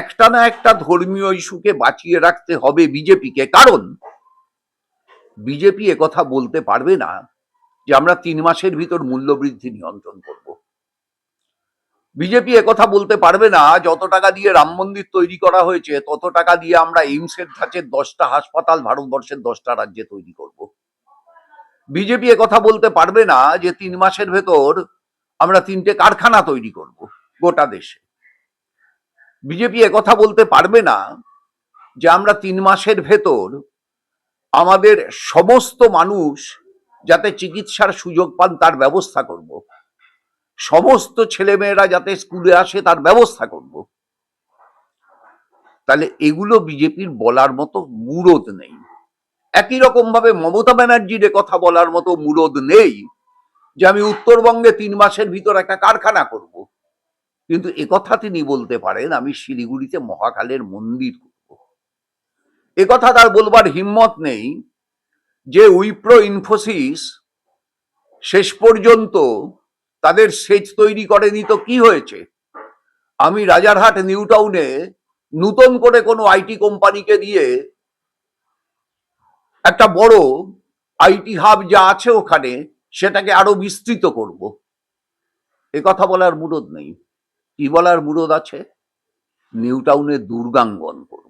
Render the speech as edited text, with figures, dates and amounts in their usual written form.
একটা না একটা ধর্মীয় ইস্যুকে বাঁচিয়ে রাখতে হবে বিজেপিকে, কারণ বিজেপি একথা বলতে পারবে না যে আমরা 3 মাসের ভিতর মূল্যবৃদ্ধি নিয়ন্ত্রণ করব। বিজেপি একথা বলতে পারবে না যত টাকা দিয়ে রাম মন্দির তৈরি করা হয়েছে তত টাকা দিয়ে আমরা এইমসের ধাঁচের 10টা হাসপাতাল ভারতবর্ষের 10টা রাজ্যে তৈরি করব। বিজেপি একথা বলতে পারবে না যে 3 মাসের ভেতর আমরা 3টে কারখানা তৈরি করব গোটা দেশে। বিজেপি একথা বলতে পারবে না যে আমরা 3 মাসের ভেতর আমাদের সমস্ত মানুষ যাতে চিকিৎসার সুযোগ পান তার ব্যবস্থা করব, সমস্ত ছেলেমেয়েরা যাতে স্কুলে আসে তার ব্যবস্থা করব। তাহলে এগুলো বিজেপির বলার মতো মুরদ নেই। একই রকম ভাবে মমতা ব্যানার্জির কথা বলার মতো মুরদ নেই যে আমি উত্তরবঙ্গে 3 মাসের ভিতর একটা কারখানা করব, কিন্তু একথা তিনি বলতে পারেন আমি শিলিগুড়িতে মহাকালের মন্দির করব। একথা তার বলবার হিম্মত নেই যে উইপ্রো ইনফোসিস শেষ পর্যন্ত তাদের সেচ তৈরি করেনি তো কি হয়েছে? আমি রাজারহাট নিউ টাউনে নতুন করে কোনো আইটি কোম্পানিকে দিয়ে একটা বড় আইটি হাব যা আছে ওখানে সেটাকে আরো বিস্তৃত করব। একথা বলার মুরদ নেই। কি বলার মুরদ আছে? নিউ টাউনে দুর্গাঙ্গন করব।